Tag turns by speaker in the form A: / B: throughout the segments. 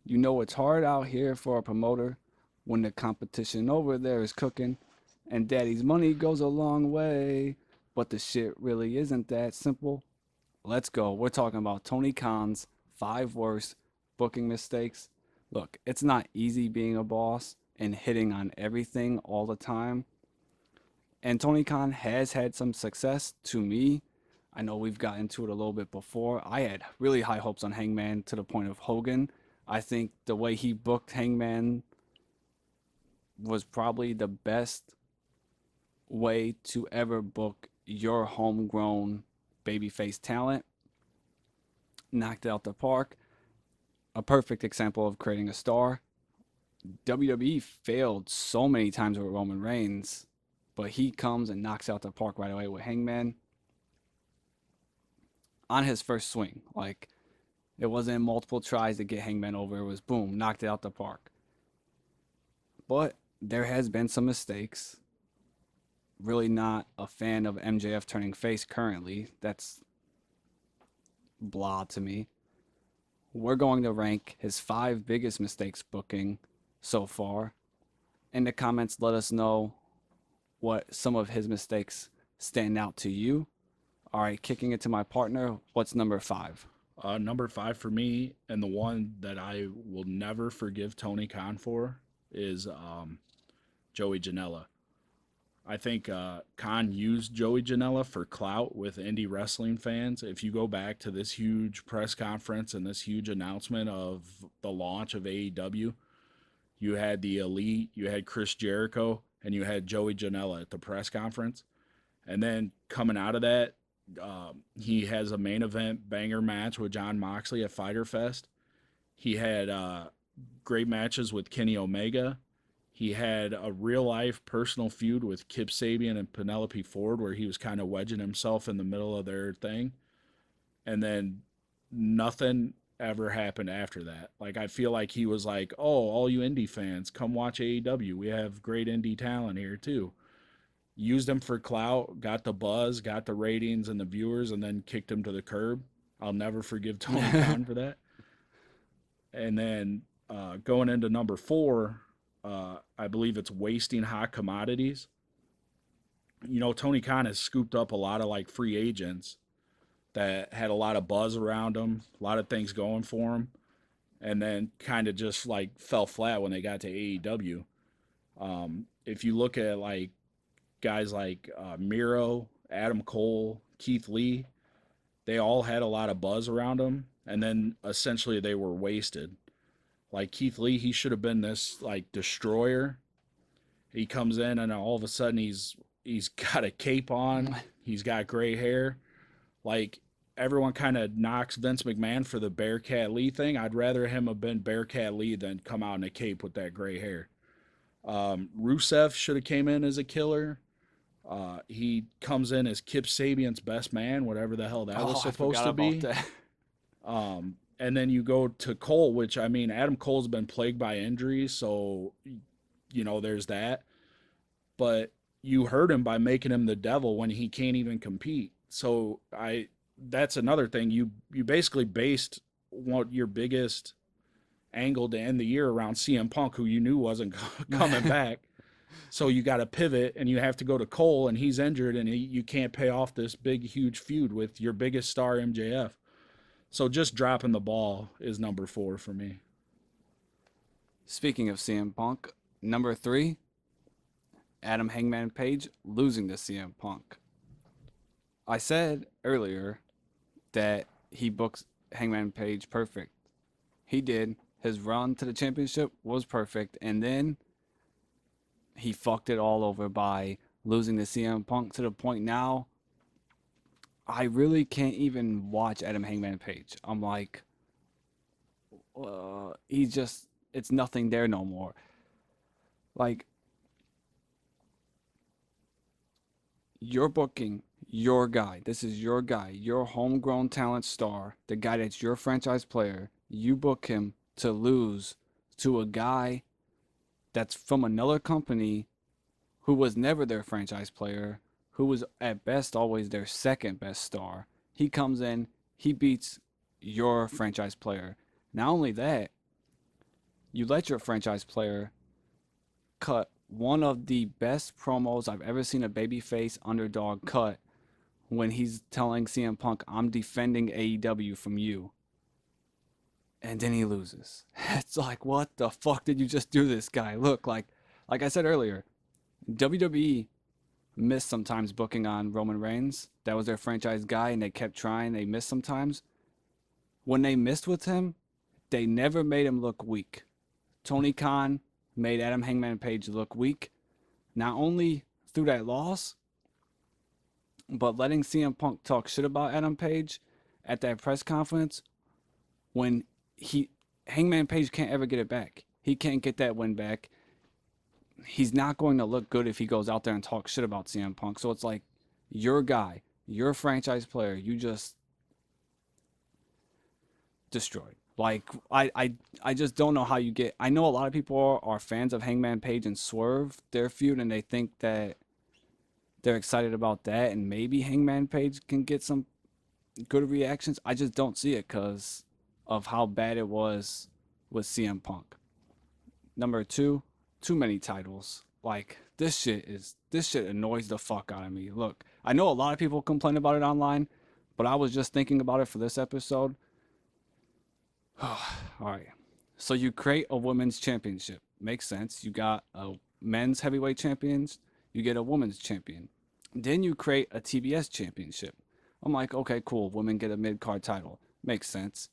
A: You know it's hard out here for a promoter when the competition over there is cooking, and daddy's money goes a long way. But the shit really isn't that simple. Let's go. We're talking about Tony Khan's five worst booking mistakes. Look, it's not easy being a boss and hitting on everything all the time. And Tony Khan has had some success to me. I know we've gotten into it a little bit before. I had really high hopes on Hangman to the point of Hogan. I think the way he booked Hangman was probably the best way to ever book your homegrown babyface talent. Knocked it out the park. A perfect example of creating a star. WWE failed so many times with Roman Reigns, but he comes and knocks out the park right away with Hangman on his first swing. Like, it wasn't multiple tries to get Hangman over. It was boom, knocked it out the park. But there has been some mistakes. Really not a fan of MJF turning face currently. That's blah to me. We're going to rank his five biggest mistakes booking so far. In the comments, let us know what some of his mistakes stand out to you. All right, kicking it to my partner. What's number five?
B: Number five for me, and the one that I will never forgive Tony Khan for, is Joey Janela. I think Khan used Joey Janela for clout with indie wrestling fans. If you go back to this huge press conference and this huge announcement of the launch of AEW, you had the Elite, you had Chris Jericho, and you had Joey Janela at the press conference. And then coming out of that, he has a main event banger match with John Moxley at Fyter Fest. He had great matches with Kenny Omega. He had a real life personal feud with Kip Sabian and Penelope Ford where he was kind of wedging himself in the middle of their thing. And then nothing ever happened after that. Like, I feel like he was like, oh, all you indie fans, come watch AEW. We have great indie talent here too. Used him for clout, got the buzz, got the ratings and the viewers, and then kicked him to the curb. I'll never forgive Tony Khan for that. And then going into number four, I believe it's wasting hot commodities. You know, Tony Khan has scooped up a lot of like free agents that had a lot of buzz around them, a lot of things going for them, and then kind of just like fell flat when they got to AEW. If you look at like guys like Miro, Adam Cole, Keith Lee, they all had a lot of buzz around them, and then essentially they were wasted. Like Keith Lee, he should have been this like destroyer. He comes in and all of a sudden he's got a cape on, he's got gray hair. Like everyone kind of knocks Vince McMahon for the Bearcat Lee thing. I'd rather him have been Bearcat Lee than come out in a cape with that gray hair. Rusev should have came in as a killer. He comes in as Kip Sabian's best man, whatever the hell that was
A: Oh, I
B: supposed
A: forgot
B: to
A: about
B: be.
A: that.
B: And then you go to Cole, which I mean, Adam Cole's been plagued by injuries, so you know there's that. But you hurt him by making him the devil when he can't even compete. So I that's another thing. You basically based what your biggest angle to end the year around CM Punk, who you knew wasn't coming back. So you got to pivot, and you have to go to Cole, and he's injured, and you can't pay off this big, huge feud with your biggest star, MJF. So just dropping the ball is number four for me.
A: Speaking of CM Punk, number three, Adam Hangman Page losing to CM Punk. I said earlier that he books Hangman Page perfect. He did. His run to the championship was perfect, and then he fucked it all over by losing to CM Punk to the point now I really can't even watch Adam Hangman Page. I'm like, he's just, it's nothing there no more. Like, you're booking your guy. This is your guy, your homegrown talent star, the guy that's your franchise player. You book him to lose to a guy that's from another company who was never their franchise player, who was at best always their second best star. He comes in, he beats your franchise player. Not only that, You let your franchise player cut one of the best promos I've ever seen a babyface underdog cut when he's telling CM Punk, I'm defending AEW from you. And then he loses. It's like, what the fuck did you just do this guy? Look, like I said earlier, WWE missed sometimes booking on Roman Reigns. That was their franchise guy, and they kept trying. They missed sometimes. When they missed with him, they never made him look weak. Tony Khan made Adam Hangman Page look weak, not only through that loss, but letting CM Punk talk shit about Adam Page at that press conference when he Hangman Page can't ever get it back. He can't get that win back. He's not going to look good if he goes out there and talks shit about CM Punk. So it's like, your guy, your franchise player, you just destroyed. Like, I just don't know how you get. I know a lot of people are fans of Hangman Page and Swerve, their feud, and they think that they're excited about that, and maybe Hangman Page can get some good reactions. I just don't see it because of how bad it was with CM Punk. Number two, too many titles. Like, this shit annoys the fuck out of me. Look, I know a lot of people complain about it online, but I was just thinking about it for this episode. All right. So you create a women's championship. Makes sense. You got a men's heavyweight champions, you get a women's champion. Then you create a TBS championship. I'm like, okay, cool. Women get a mid-card title. Makes sense.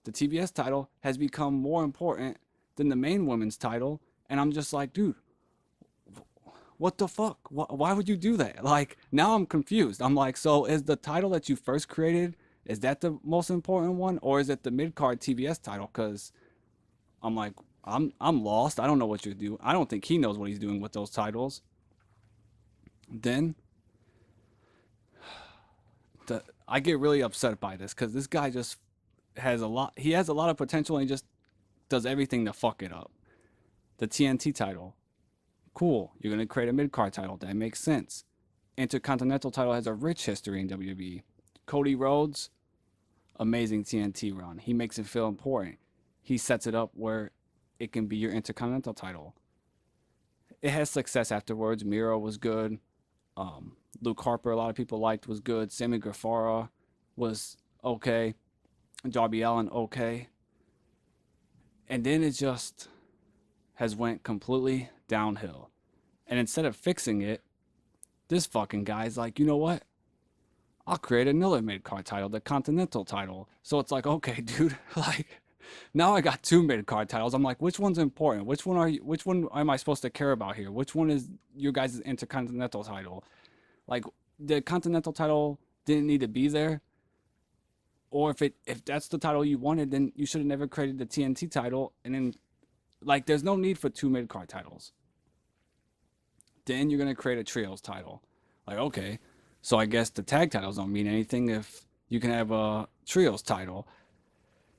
A: The TBS title has become more important than the main women's title. And I'm just like, dude, what the fuck? Why would you do that? Like, now I'm confused. I'm like, so is the title that you first created, is that the most important one? Or is it the mid-card TBS title? Because I'm like, I'm lost. I don't know what you're doing. I don't think he knows what he's doing with those titles. Then I get really upset by this because this guy just has a lot. He has a lot of potential and he just does everything to fuck it up. The TNT title, cool. You're gonna create a mid card title. That makes sense. Intercontinental title has a rich history in WWE. Cody Rhodes, amazing TNT run. He makes it feel important. He sets it up where it can be your Intercontinental title. It has success afterwards. Miro was good. Luke Harper, a lot of people liked, was good. Sammy Guevara was okay. Darby Allin, okay. And then it just has went completely downhill. And instead of fixing it, this fucking guy's like, you know what? I'll create another mid-card title, the Continental title. So it's like, okay, dude, like, now I got two mid-card titles. I'm like, which one's important? Which one am I supposed to care about here? Which one is your guys' Intercontinental title? Like, the Continental title didn't need to be there. Or if that's the title you wanted, then you should have never created the TNT title. And then, like, there's no need for two mid-card titles. Then you're going to create a trios title. Like, okay, so I guess the tag titles don't mean anything if you can have a trios title.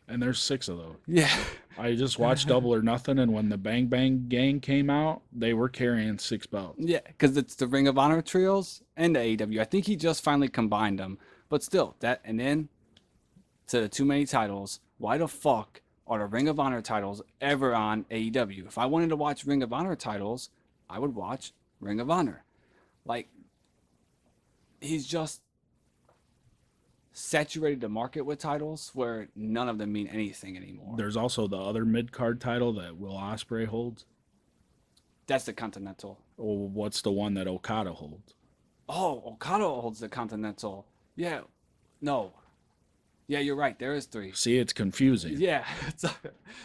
B: And there's 6 of those.
A: Yeah.
B: I just watched Double or Nothing, and when the Bang Bang Gang came out, they were carrying 6 belts.
A: Yeah, because it's the Ring of Honor trios and the AEW. I think he just finally combined them. But still, that, and then to the too many titles, why the fuck are the Ring of Honor titles ever on AEW? If I wanted to watch Ring of Honor titles, I would watch Ring of Honor. Like, he's just saturated the market with titles where none of them mean anything anymore.
B: There's also the other mid card title that Will Ospreay holds.
A: That's the Continental.
B: Or what's the one that Okada holds?
A: Oh, Okada holds the Continental. Yeah. No. Yeah, you're right. There is 3.
B: See, it's confusing.
A: Yeah.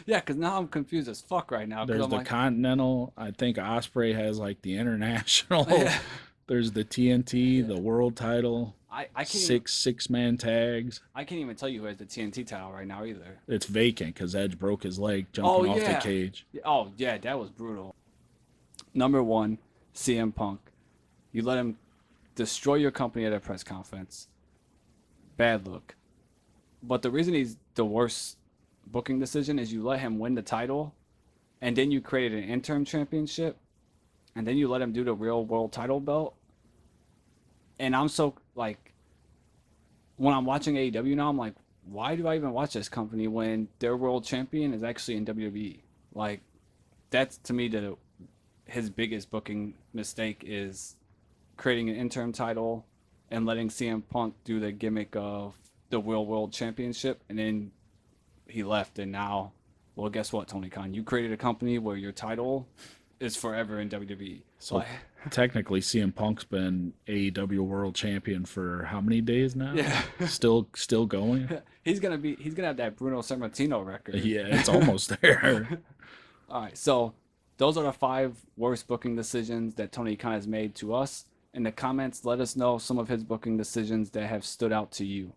A: Yeah, because now I'm confused as fuck right now.
B: There's
A: I'm
B: the
A: like,
B: Continental. I think Ospreay has like the International.
A: Yeah.
B: There's the TNT, the World title.
A: I can't
B: six-man tags.
A: I can't even tell you who has the TNT title right now either.
B: It's vacant because Edge broke his leg jumping off the cage.
A: Oh, yeah, that was brutal. Number 1, CM Punk. You let him destroy your company at a press conference. Bad look. But the reason he's the worst booking decision is you let him win the title, and then you created an interim championship, and then you let him do the real world title belt. And I'm so, like, when I'm watching AEW now, I'm like, why do I even watch this company when their world champion is actually in WWE? Like, that's to me his biggest booking mistake is creating an interim title and letting CM Punk do the gimmick of the Real World Championship, and then he left, and now, well, guess what, Tony Khan? You created a company where your title is forever in WWE.
B: So
A: Like,
B: technically, CM Punk's been AEW World Champion for how many days now?
A: yeah,
B: Still going.
A: he's gonna have that Bruno Sammartino record.
B: Yeah, it's almost there.
A: All right, so those are the 5 worst booking decisions that Tony Khan has made to us. In the comments, let us know some of his booking decisions that have stood out to you.